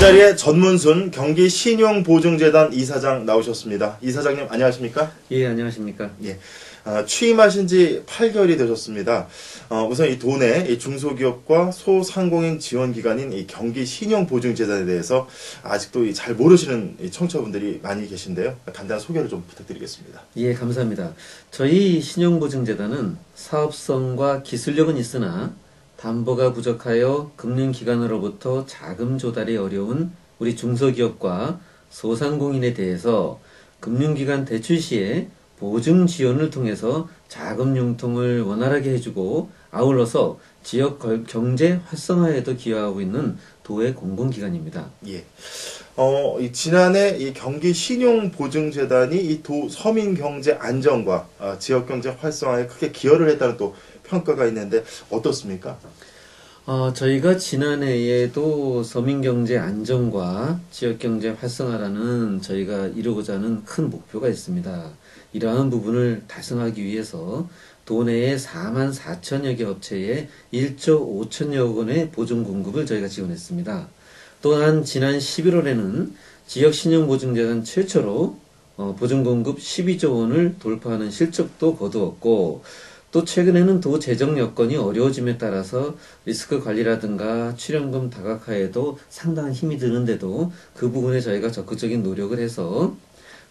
자리에 전문순 경기신용보증재단 이사장 나오셨습니다. 이사장님 안녕하십니까? 예, 안녕하십니까? 예. 취임하신 지 8개월이 되셨습니다. 우선 이 도내 이 중소기업과 소상공인 지원기관인 이 경기신용보증재단에 대해서 아직도 잘 모르시는 이 청취자분들이 많이 계신데요. 간단한 소개를 좀 부탁드리겠습니다. 예, 감사합니다. 저희 신용보증재단은 사업성과 기술력은 있으나 담보가 부족하여 금융기관으로부터 자금 조달이 어려운 우리 중소기업과 소상공인에 대해서 금융기관 대출 시에 보증 지원을 통해서 자금 융통을 원활하게 해주고 아울러서 지역 경제 활성화에도 기여하고 있는 도의 공공기관입니다. 예. 지난해 이 경기신용보증재단이 이 도 서민 경제 안정과 지역 경제 활성화에 크게 기여를 했다는 또 평가가 있는데 어떻습니까? 저희가 지난해에도 서민경제 안정과 지역경제 활성화라는 저희가 이루고자 하는 큰 목표가 있습니다. 이러한 부분을 달성하기 위해서 도내에 4만 4천여 개 업체에 1조 5천여 원의 보증 공급을 저희가 지원했습니다. 또한 지난 11월에는 지역신용보증재단 최초로 보증 공급 12조 원을 돌파하는 실적도 거두었고 또 최근에는 도 재정 여건이 어려워짐에 따라서 리스크 관리라든가 출연금 다각화에도 상당한 힘이 드는데도 그 부분에 저희가 적극적인 노력을 해서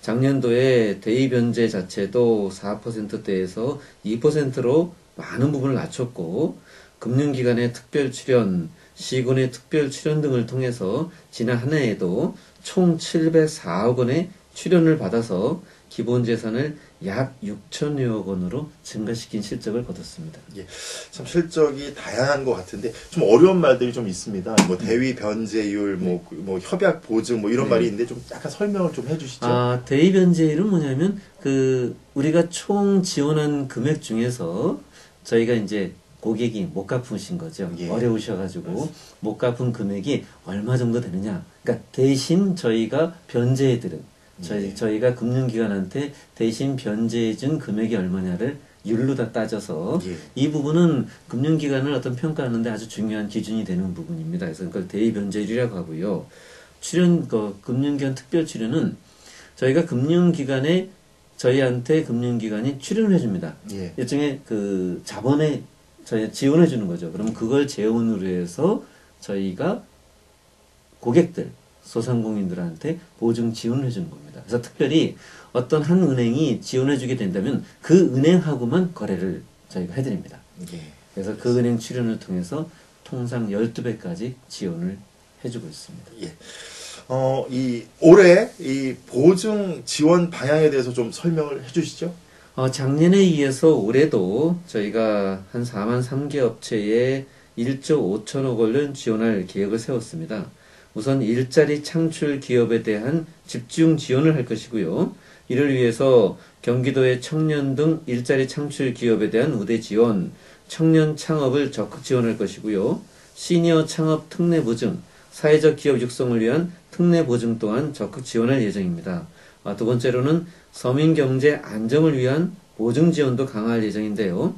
작년도에 대입 변제 자체도 4%대에서 2%로 많은 부분을 낮췄고 금융기관의 특별 출연, 시군의 특별 출연 등을 통해서 지난 한 해에도 총 704억 원의 출연을 받아서 기본 재산을 약 6천여억 원으로 증가시킨 실적을 거뒀습니다. 예, 참 실적이 다양한 것 같은데 좀 어려운 말들이 좀 있습니다. 뭐 대위 변제율, 뭐 협약 보증, 뭐 이런 말이 있는데 좀 약간 설명을 좀 해주시죠. 대위 변제율은 뭐냐면 우리가 총 지원한 금액 중에서 저희가 이제 고객이 못 갚으신 거죠. 예. 어려우셔가지고 맞습니다. 못 갚은 금액이 얼마 정도 되느냐. 그러니까 대신 저희가 변제해드린 저희가 금융기관한테 대신 변제해준 금액이 얼마냐를 율로 다 따져서 예. 이 부분은 금융기관을 어떤 평가하는데 아주 중요한 기준이 되는 부분입니다. 그래서 그걸 대위변제율이라고 하고요. 금융기관 특별 출연은 저희가 금융기관에 저희한테 금융기관이 출연을 해줍니다. 예. 일종의 자본에 저희 지원해 주는 거죠. 그러면 그걸 재원으로 해서 저희가 고객들 소상공인들한테 보증 지원을 해주는 겁니다. 그래서 특별히 어떤 한 은행이 지원해주게 된다면 그 은행하고만 거래를 저희가 해드립니다. 예. 그래서 그 은행 출연을 통해서 통상 12배까지 지원을 해주고 있습니다. 예. 올해 이 보증 지원 방향에 대해서 좀 설명을 해주시죠. 작년에 이어서 올해도 저희가 한 4만 3개 업체에 1조 5천억 원을 지원할 계획을 세웠습니다. 우선 일자리 창출 기업에 대한 집중 지원을 할 것이고요. 이를 위해서 경기도의 청년 등 일자리 창출 기업에 대한 우대 지원, 청년 창업을 적극 지원할 것이고요. 시니어 창업 특례 보증, 사회적 기업 육성을 위한 특례 보증 또한 적극 지원할 예정입니다. 두 번째로는 서민 경제 안정을 위한 보증 지원도 강화할 예정인데요.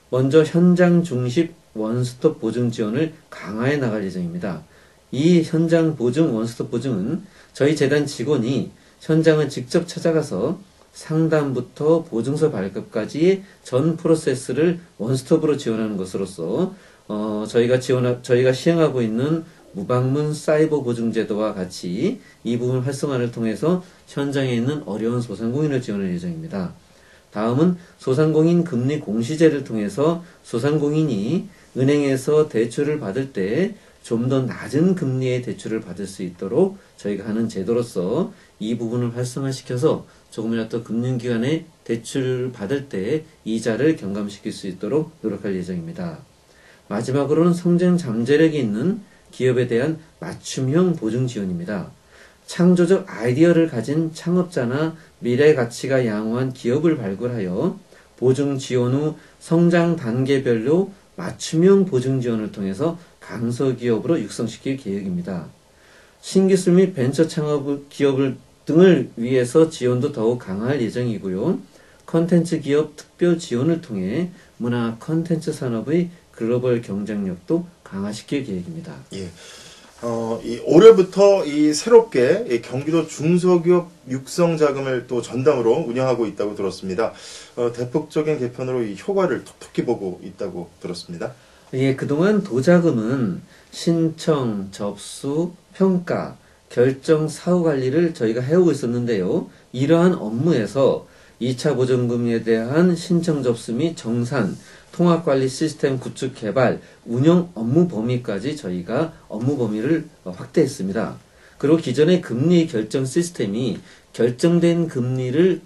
먼저 현장 중심 원스톱 보증 지원을 강화해 나갈 예정입니다. 이 현장 보증, 원스톱 보증은 저희 재단 직원이 현장을 직접 찾아가서 상담부터 보증서 발급까지의 전 프로세스를 원스톱으로 지원하는 것으로서 저희가 시행하고 있는 무방문 사이버 보증 제도와 같이 이 부분 활성화를 통해서 현장에 있는 어려운 소상공인을 지원할 예정입니다. 다음은 소상공인 금리 공시제를 통해서 소상공인이 은행에서 대출을 받을 때 좀 더 낮은 금리의 대출을 받을 수 있도록 저희가 하는 제도로서 이 부분을 활성화시켜서 조금이라도 금융기관에 대출을 받을 때 이자를 경감시킬 수 있도록 노력할 예정입니다. 마지막으로는 성장 잠재력이 있는 기업에 대한 맞춤형 보증 지원입니다. 창조적 아이디어를 가진 창업자나 미래 가치가 양호한 기업을 발굴하여 보증 지원 후 성장 단계별로 맞춤형 보증 지원을 통해서 강소기업으로 육성시킬 계획입니다. 신기술 및 벤처 창업 기업을 등을 위해서 지원도 더욱 강화할 예정이고요. 컨텐츠 기업 특별 지원을 통해 문화 컨텐츠 산업의 글로벌 경쟁력도 강화시킬 계획입니다. 예. 올해부터 새롭게 경기도 중소기업 육성 자금을 또 전담으로 운영하고 있다고 들었습니다. 대폭적인 개편으로 이 효과를 톡톡히 보고 있다고 들었습니다. 예, 그동안 도자금은 신청, 접수, 평가, 결정, 사후 관리를 저희가 해오고 있었는데요. 이러한 업무에서 2차 보전금에 대한 신청 접수 및 정산, 통합관리 시스템 구축 개발, 운영 업무 범위까지 저희가 업무 범위를 확대했습니다. 그리고 기존의 금리 결정 시스템이 결정된 금리를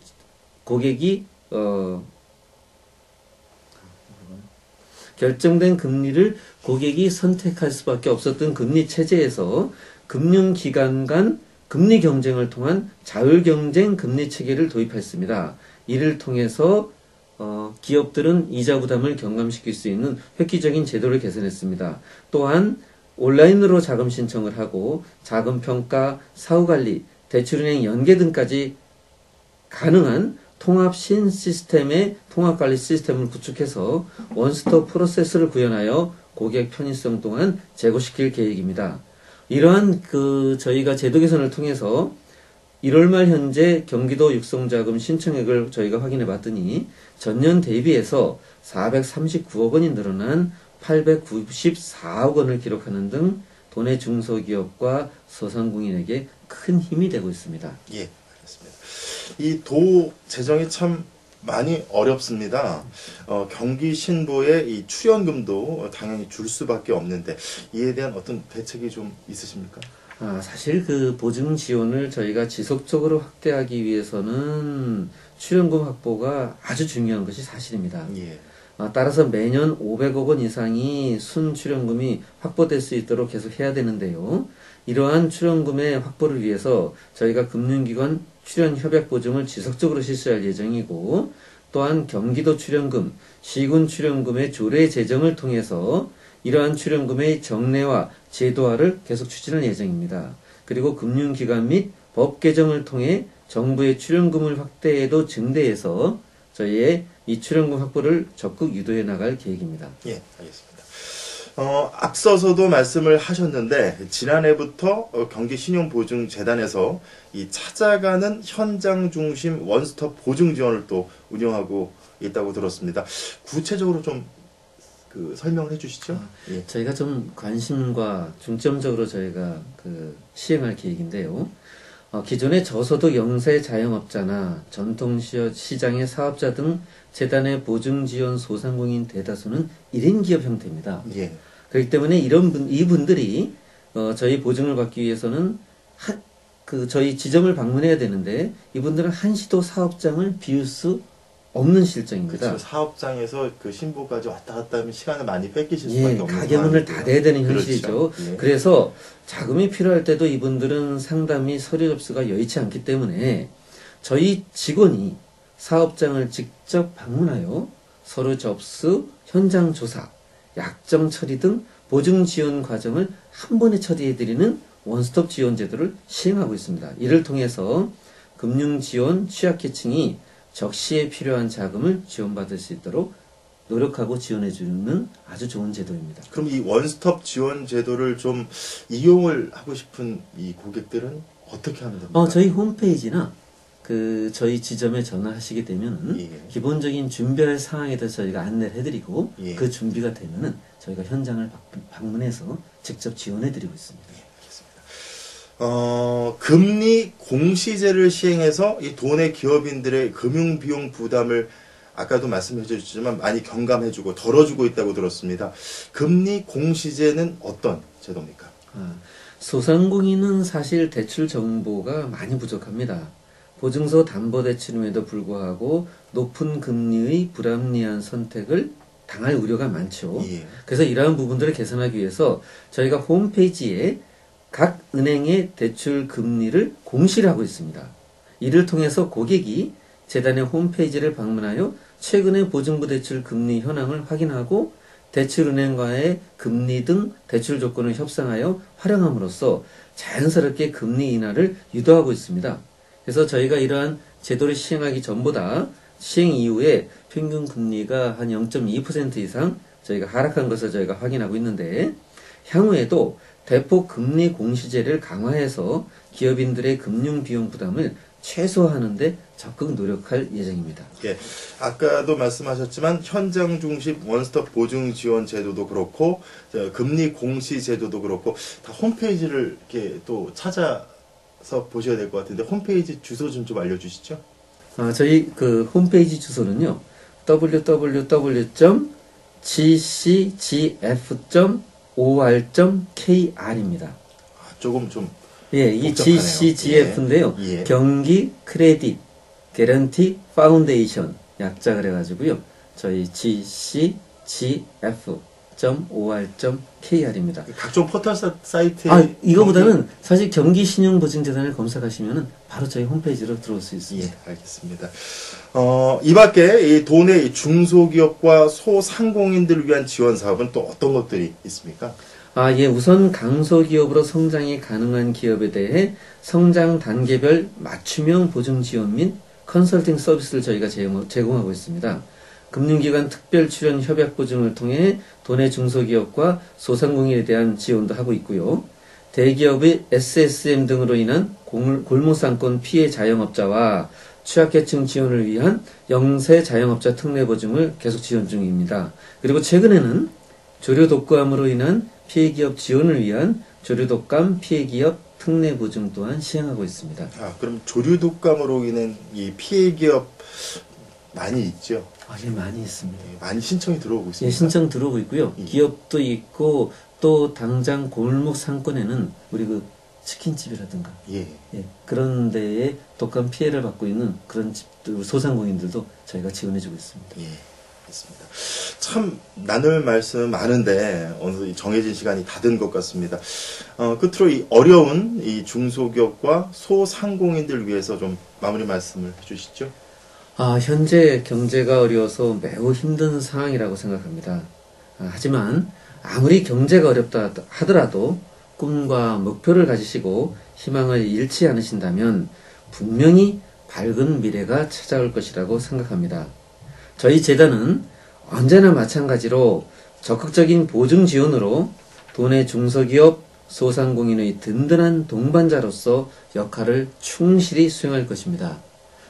고객이 결정된 금리를 고객이 선택할 수밖에 없었던 금리 체제에서 금융기관 간 금리 경쟁을 통한 자율경쟁 금리 체계를 도입했습니다. 이를 통해서 기업들은 이자 부담을 경감시킬 수 있는 획기적인 제도를 개선했습니다. 또한 온라인으로 자금 신청을 하고 자금 평가, 사후 관리, 대출은행 연계 등까지 가능한 통합 신시스템의 통합관리 시스템을 구축해서 원스톱 프로세스를 구현하여 고객 편의성 또한 제고시킬 계획입니다. 이러한 저희가 제도 개선을 통해서 1월 말 현재 경기도 육성자금 신청액을 저희가 확인해 봤더니 전년 대비해서 439억 원이 늘어난 894억 원을 기록하는 등 도내 중소기업과 소상공인에게 큰 힘이 되고 있습니다. 예, 알겠습니다. 이 도 재정이 참 많이 어렵습니다. 경기 신도의 이 출연금도 당연히 줄 수밖에 없는데 이에 대한 어떤 대책이 좀 있으십니까? 사실 보증 지원을 저희가 지속적으로 확대하기 위해서는 출연금 확보가 아주 중요한 것이 사실입니다. 예. 따라서 매년 500억 원 이상이 순 출연금이 확보될 수 있도록 계속 해야 되는데요. 이러한 출연금의 확보를 위해서 저희가 금융기관 출연 협약 보증을 지속적으로 실시할 예정이고, 또한 경기도 출연금, 시군 출연금의 조례 제정을 통해서 이러한 출연금의 정례화, 제도화를 계속 추진할 예정입니다. 그리고 금융기관 및 법 개정을 통해 정부의 출연금을 확대해도 증대해서 저희의 이 출연금 확보를 적극 유도해 나갈 계획입니다. 예, 알겠습니다. 앞서서도 말씀을 하셨는데 지난해부터 경기신용보증재단에서 이 찾아가는 현장 중심 원스톱 보증 지원을 또 운영하고 있다고 들었습니다. 구체적으로 좀 설명을 해주시죠. 예. 저희가 좀 관심과 중점적으로 저희가 시행할 계획인데요. 기존의 저소득 영세 자영업자나 전통시장의 사업자 등 재단의 보증 지원 소상공인 대다수는 1인 기업 형태입니다. 예. 그렇기 때문에 이분들이 저희 보증을 받기 위해서는 저희 지점을 방문해야 되는데 이분들은 한시도 사업장을 비울 수 없는 실정입니다. 그렇죠. 사업장에서 신고까지 왔다 갔다 하면 시간을 많이 뺏기실 수밖에 없는 가게문을 닫아야 되는 현실이죠. 그렇죠. 예. 그래서 자금이 필요할 때도 이분들은 상담 및 서류 접수가 여의치 않기 때문에 저희 직원이 사업장을 직접 방문하여 서류 접수, 현장 조사, 약정 처리 등 보증 지원 과정을 한 번에 처리해드리는 원스톱 지원 제도를 시행하고 있습니다. 이를 통해서 금융 지원 취약계층이 적시에 필요한 자금을 지원받을 수 있도록 노력하고 지원해주는 아주 좋은 제도입니다. 그럼 이 원스톱 지원 제도를 좀 이용을 하고 싶은 이 고객들은 어떻게 하면 됩니까? 저희 홈페이지나 저희 지점에 전화하시게 되면은 예. 기본적인 준비할 사항에 대해서 저희가 안내를 해드리고 예. 그 준비가 되면은 저희가 현장을 방문해서 직접 지원해드리고 있습니다. 예, 알겠습니다. 금리 공시제를 시행해서 이 도내 기업인들의 금융 비용 부담을 아까도 말씀해 주셨지만 많이 경감해주고 덜어주고 있다고 들었습니다. 금리 공시제는 어떤 제도입니까? 소상공인은 사실 대출 정보가 많이 부족합니다. 보증서 담보대출임에도 불구하고 높은 금리의 불합리한 선택을 당할 우려가 많죠. 예. 그래서 이러한 부분들을 개선하기 위해서 저희가 홈페이지에 각 은행의 대출 금리를 공시를 하고 있습니다. 이를 통해서 고객이 재단의 홈페이지를 방문하여 최근의 보증부 대출 금리 현황을 확인하고 대출은행과의 금리 등 대출 조건을 협상하여 활용함으로써 자연스럽게 금리 인하를 유도하고 있습니다. 그래서 저희가 이러한 제도를 시행하기 전보다 시행 이후에 평균 금리가 한 0.2% 이상 저희가 하락한 것을 저희가 확인하고 있는데 향후에도 대폭 금리 공시제를 강화해서 기업인들의 금융 비용 부담을 최소화하는 데 적극 노력할 예정입니다. 예, 아까도 말씀하셨지만 현장 중심 원스톱 보증 지원 제도도 그렇고 금리 공시 제도도 그렇고 다 홈페이지를 이렇게 또 찾아서 보셔야 될 것 같은데 홈페이지 주소 좀 알려주시죠. 저희 그 홈페이지 주소는요. www.ccgf.or.kr입니다. 조금 좀 예, 이 복잡하네요. GCGF인데요. 예. 경기 크레딧 개런티 파운데이션 약자 그래가지고요. 저희 GCGF.or.kr입니다. 각종 포털 사이트에 이거보다는 사실 경기신용보증재단을 검색하시면은 바로 저희 홈페이지로 들어올 수 있습니다. 예, 알겠습니다. 이 밖에 이 도내 중소기업과 소상공인들을 위한 지원 사업은 또 어떤 것들이 있습니까? 예, 우선 강소기업으로 성장이 가능한 기업에 대해 성장 단계별 맞춤형 보증 지원 및 컨설팅 서비스를 저희가 제공하고 있습니다. 금융기관 특별 출연 협약 보증을 통해 도내 중소기업과 소상공인에 대한 지원도 하고 있고요. 대기업의 SSM 등으로 인한 골목상권 피해 자영업자와 취약계층 지원을 위한 영세 자영업자 특례 보증을 계속 지원 중입니다. 그리고 최근에는 조류독감으로 인한 피해기업 지원을 위한 조류독감 피해기업 특례 보증 또한 시행하고 있습니다. 그럼 조류독감으로 인한 이 피해 기업 많이 있죠? 예, 많이 있습니다. 많이 신청이 들어오고 있습니다. 예, 신청 들어오고 있고요. 기업도 있고 또 당장 골목 상권에는 우리 그 치킨집이라든가 예. 그런 데에 독감 피해를 받고 있는 그런 집들 소상공인들도 저희가 지원해주고 있습니다. 예. 알겠습니다. 참 나눌 말씀 많은데 어느새 정해진 시간이 다 된 것 같습니다. 끝으로 이 어려운 이 중소기업과 소상공인들 위해서 좀 마무리 말씀을 해주시죠. 현재 경제가 어려워서 매우 힘든 상황이라고 생각합니다. 하지만 아무리 경제가 어렵다 하더라도 꿈과 목표를 가지시고 희망을 잃지 않으신다면 분명히 밝은 미래가 찾아올 것이라고 생각합니다. 저희 재단은 언제나 마찬가지로 적극적인 보증 지원으로 도내 중소기업, 소상공인의 든든한 동반자로서 역할을 충실히 수행할 것입니다.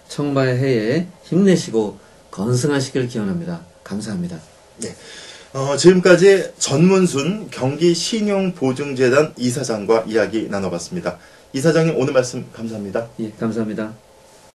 청바의 해에 힘내시고 건승하시길 기원합니다. 감사합니다. 네. 지금까지 전문순 경기신용보증재단 이사장과 이야기 나눠봤습니다. 이사장님 오늘 말씀 감사합니다. 예, 감사합니다.